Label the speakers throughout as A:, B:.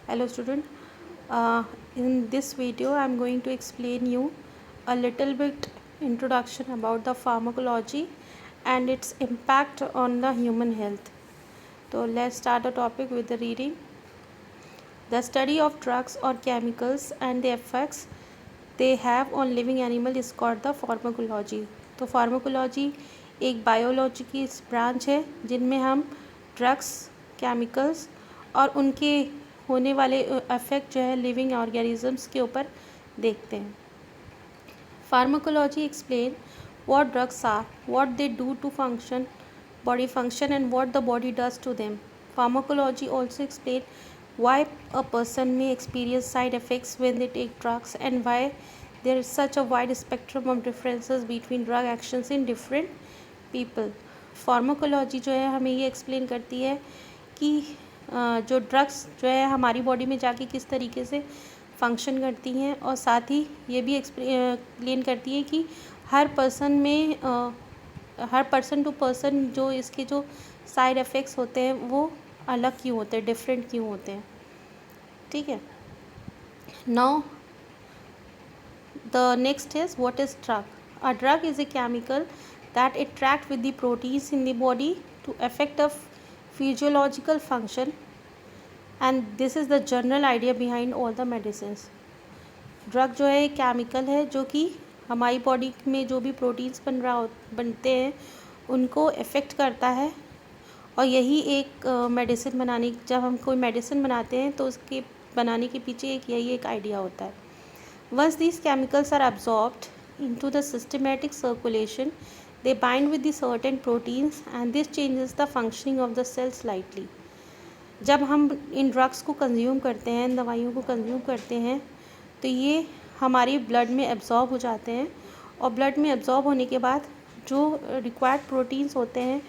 A: Hello student. In this video I am going to explain you a little bit introduction about the pharmacology and its impact on the human health. So let's start the topic with the reading. The study of drugs or chemicals and the effects they have on living animal is called the pharmacology. तो pharmacology एक biology की branch है जिनमें हम drugs chemicals और उनके होने वाले इफ़ेक्ट जो है लिविंग ऑर्गेनिजम्स के ऊपर देखते हैं. Pharmacology explain what drugs are, what they do to body function and what the body does to them. Pharmacology also explain why a person may experience side effects when they take drugs and why there is such a wide spectrum of differences between drug actions in different people. Pharmacology जो है हमें ये explain करती है कि जो drugs जो है हमारी बॉडी में जाके किस तरीके से फंक्शन करती हैं और साथ ही ये भी एक्सप्लेन करती है कि हर पर्सन टू पर्सन जो इसके जो साइड इफ़ेक्ट्स होते हैं वो अलग क्यों होते हैं, डिफरेंट क्यों होते हैं. ठीक है. Now the next is what is drug. A drug is a chemical that interact with the proteins in the body to affect a physiological function and this is the general idea behind all the medicines. Drug जो है एक chemical है जो कि हमारी body में जो भी प्रोटीन्स बनते हैं उनको अफेक्ट करता है और यही एक मेडिसिन बनाने जब हम कोई मेडिसिन बनाते हैं तो उसके बनाने के पीछे यही एक आइडिया होता है. Once these chemicals are absorbed into the systematic circulation they bind with the certain proteins and this changes the functioning of the cell slightly. जब हम इन ड्रग्स को कंज्यूम करते हैं, इन दवाइयों को कंज्यूम करते हैं तो ये हमारी ब्लड में एब्जॉर्ब हो जाते हैं और ब्लड में एब्जॉर्ब होने के बाद जो रिक्वायर्ड प्रोटीन्स होते हैं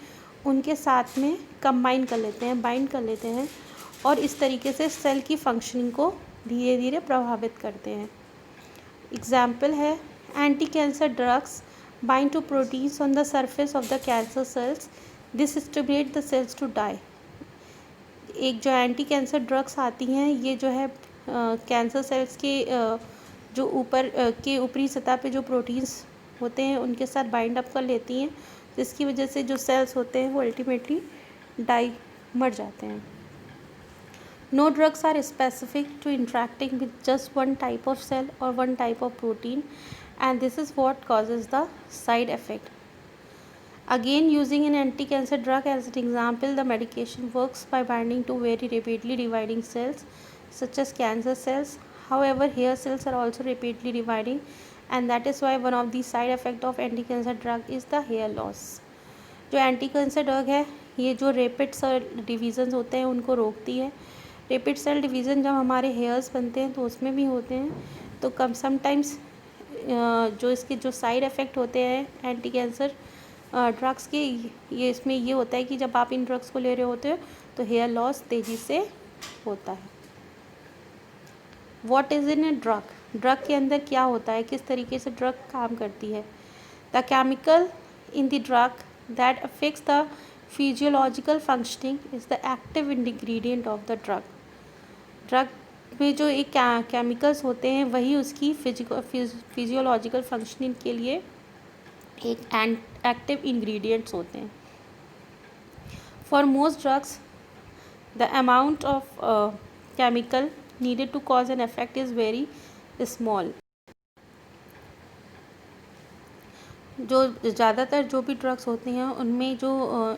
A: उनके साथ में कंबाइन कर लेते हैं, बाइंड कर लेते हैं और इस तरीके से सेल की फंक्शनिंग को धीरे धीरे प्रभावित करते हैं. एग्जाम्पल है anti cancer drugs bind to proteins on the surface of the cancer cells. This stimulate the cells to die. एक जो एंटी कैंसर ड्रग्स आती हैं ये जो है कैंसर सेल्स के जो ऊपर के ऊपरी सतह पे जो प्रोटीन्स होते हैं उनके साथ बाइंड अप कर लेती हैं जिसकी वजह से जो सेल्स होते हैं वो अल्टीमेटली मर जाते हैं. No drugs are specific to interacting with just one type of cell और one type of protein and this is what causes the side effect. Again, using an anti-cancer drug as an example, the medication works by binding to very rapidly dividing cells such as cancer cells. However, hair cells are also rapidly dividing and that is why one of the side effect of anti-cancer drug is the hair loss. जो anti-cancer drug है ये जो rapid cell divisions होते हैं उनको रोकती है. rapid cell division जब हमारे hairs बनते हैं तो उसमें भी होते हैं तो कम sometimes जो इसके जो side effect होते हैं anti-cancer ड्रग्स के ये इसमें ये होता है कि जब आप इन ड्रग्स को ले रहे होते हो तो हेयर लॉस तेज़ी से होता है. What is in a drug. Drug के अंदर क्या होता है, किस तरीके से ड्रग काम करती है. The chemical in the drug that affects the physiological functioning is the active ingredient of the drug. Drug में जो एक केमिकल्स होते हैं वही उसकी फिजियोलॉजिकल फंक्शनिंग के लिए एक एक्टिव इंग्रेडिएंट्स होते हैं. For most drugs the amount of chemical needed to cause an effect is very small. जो ज़्यादातर जो भी ड्रग्स होते हैं उनमें जो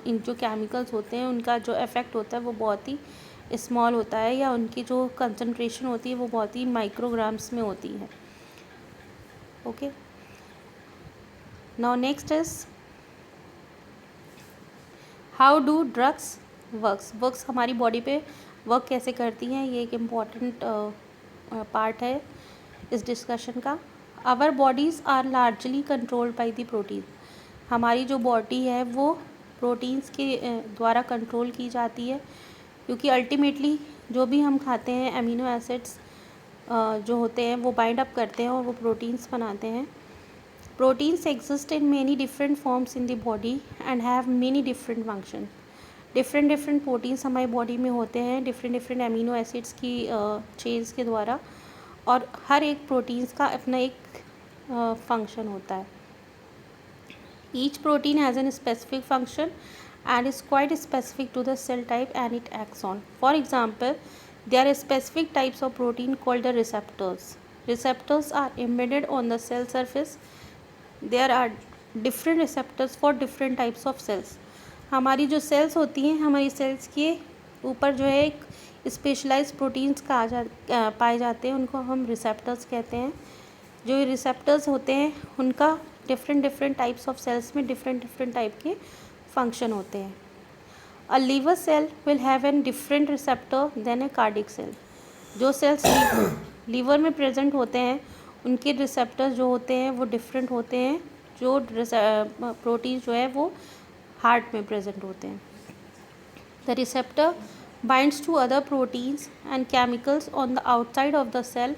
A: इन जो केमिकल्स होते हैं उनका जो इफेक्ट होता है वो बहुत ही स्मॉल होता है या उनकी जो कंसंट्रेशन होती है वो बहुत ही माइक्रोग्राम्स में होती है. Okay. Now next is how do drugs works हमारी बॉडी पे वर्क कैसे करती हैं, ये एक इम्पॉर्टेंट पार्ट है इस डिस्कशन का. Our bodies are largely controlled by the protein. हमारी जो बॉडी है वो प्रोटीन्स के द्वारा कंट्रोल की जाती है क्योंकि अल्टीमेटली जो भी हम खाते हैं अमीनो एसिड्स जो होते हैं वो बाइंड अप करते हैं और वो प्रोटीन्स बनाते हैं. Proteins exist in many different forms in the body and have many different functions. Different different proteins हमारी बॉडी में होते हैं डिफरेंट डिफरेंट अमीनो एसिड्स की चेन्स के द्वारा, और हर एक प्रोटीन्स का अपना एक फंक्शन होता है. Each protein has an specific function and is quite specific to the cell type and it acts on. For example, there are specific types of protein called the receptors. Receptors are embedded on the cell surface. There are different receptors for different types of cells. हमारी जो sales होती हैं, हमारी sales के ऊपर जो है एक स्पेशलाइज्ड प्रोटीन्स पाए जाते हैं, उनको हम रिसेप्टर्स कहते हैं. जो रिसेप्टर्स होते हैं उनका different different types of cells में डिफरेंट डिफरेंट टाइप के फंक्शन होते हैं. A liver cell will have an different receptor than a cardiac cell. जो सेल्स लीवर में प्रेजेंट होते हैं उनके रिसेप्टर्स जो होते हैं वो डिफरेंट होते हैं जो प्रोटीन जो है वो हार्ट में प्रेजेंट होते हैं. The receptor binds to other proteins and chemicals on the outside of the cell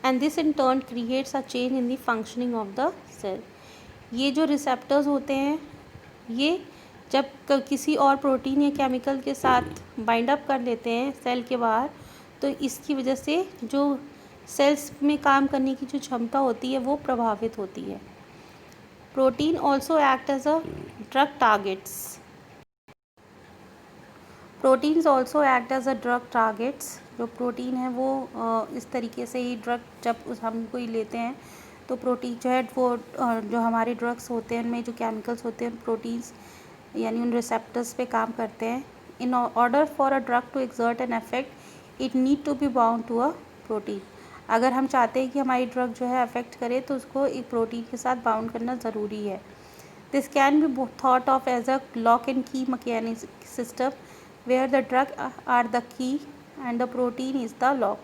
A: and this in turn creates a change in the functioning of the cell. ये जो रिसेप्टर्स होते हैं ये जब किसी और प्रोटीन या केमिकल के साथ बाइंड अप कर लेते हैं सेल के बाहर, तो इसकी वजह से जो सेल्स में काम करने की जो क्षमता होती है वो प्रभावित होती है. Protein also act as a drug targets. Proteins also act as a drug targets. जो प्रोटीन है वो इस तरीके से ही ड्रग जब हम कोई लेते हैं तो प्रोटीन जो है वो जो हमारे ड्रग्स होते हैं उनमें जो केमिकल्स होते हैं प्रोटीन्स यानी उन रिसेप्टर्स पे काम करते हैं. In order for a drug to exert an effect it need to be bound to a protein. अगर हम चाहते हैं कि हमारी ड्रग जो है अफेक्ट करे तो उसको एक प्रोटीन के साथ बाउंड करना ज़रूरी है. This can be thought of as a lock and key mechanism system where the drug are the key and the protein is the lock.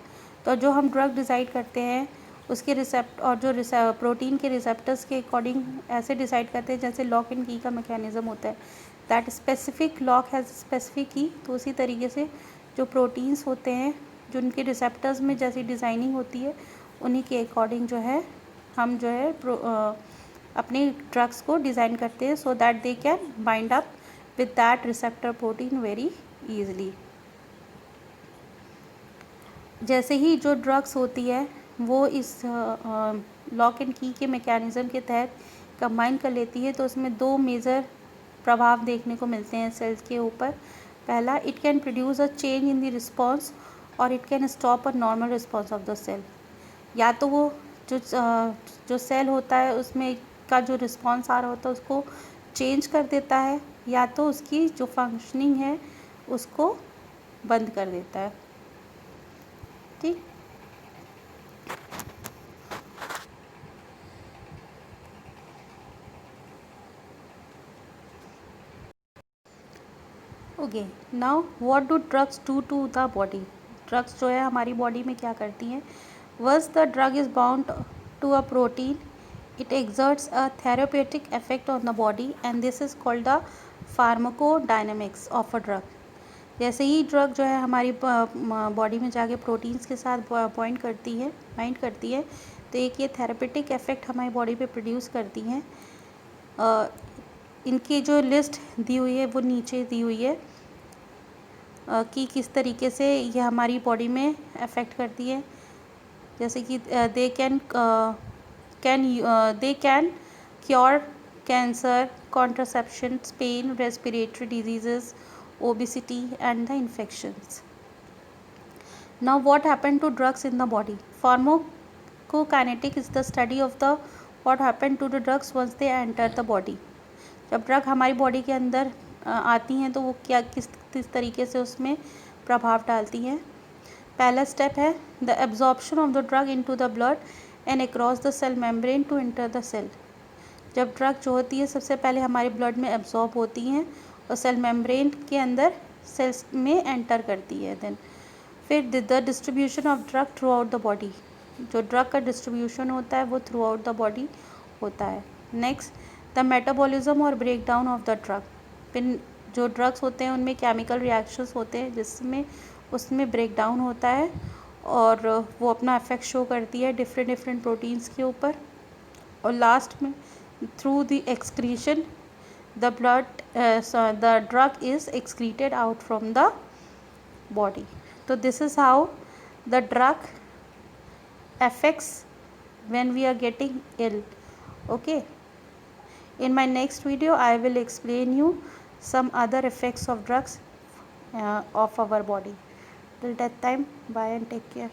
A: तो जो हम ड्रग डिसाइड करते हैं उसके रिसेप्ट और जो प्रोटीन के रिसेप्टर्स के अकॉर्डिंग ऐसे डिसाइड करते हैं जैसे लॉक एंड की का मैकेनिज्म होता है. That specific lock has specific की. तो उसी तरीके से जो प्रोटीन्स होते हैं जो उनके रिसेप्टर्स में जैसी डिज़ाइनिंग होती है उन्हीं के अकॉर्डिंग जो है हम जो है अपने ड्रग्स को डिज़ाइन करते हैं so that they can bind up with that receptor protein very easily. जैसे ही जो ड्रग्स होती है वो इस लॉक एंड की के मैकेनिज़्म के तहत कंबाइन कर लेती है तो उसमें दो मेजर प्रभाव देखने को मिलते हैं सेल्स के ऊपर. पहला, it can produce a change in the response और it can stop a normal response of the cell. या तो वो जो सेल होता है उसमें का जो रिस्पॉन्स आ रहा होता है उसको चेंज कर देता है या तो उसकी जो फंक्शनिंग है उसको बंद कर देता है. ठीक. Okay, now what do drugs do to the body. Drugs जो है हमारी बॉडी में क्या करती हैं. Once the drug is bound to a protein it exerts a therapeutic effect on the body and this is called the pharmacodynamics of a drug. जैसे ही drug जो है हमारी बॉडी में जाके प्रोटीन्स के साथ बाइंड करती है तो एक ये थेरेप्यूटिक इफेक्ट हमारी बॉडी पे प्रोड्यूस करती हैं. इनकी जो लिस्ट दी हुई है वो नीचे दी हुई है कि किस तरीके से ये हमारी बॉडी में अफेक्ट करती है. जैसे कि they can cure cancer, contraception, pain, respiratory diseases, obesity and the infections. Now what happened to drugs in the body. Pharmacokinetic is the study of the what happened to the drugs once they enter the body. जब drug हमारी body के अंदर आती हैं तो वो क्या किस तरीके से उसमें प्रभाव डालती हैं. पहला स्टेप है the absorption of the drug into the blood and across the cell membrane to enter the cell. जब ड्रग जो होती है सबसे पहले हमारे ब्लड में एब्जॉर्ब होती हैं और सेल मेम्ब्रेन के अंदर सेल्स में एंटर करती है. देन फिर the distribution of drug throughout the body. जो ड्रग का डिस्ट्रीब्यूशन होता है वो थ्रू आउट द बॉडी होता है. Next, the metabolism or break down of the drug. फिर जो ड्रग्स होते हैं उनमें केमिकल रिएक्शंस होते हैं जिसमें उसमें ब्रेक डाउन होता है और वो अपना इफेक्ट शो करती है डिफरेंट प्रोटीन्स के ऊपर. और लास्ट में through the excretion the blood so the drug is excreted out from the body. So this is how the drug affects when we are getting ill. Okay, in my next video I will explain you some other effects of drugs of our body. Till that time, bye and take care.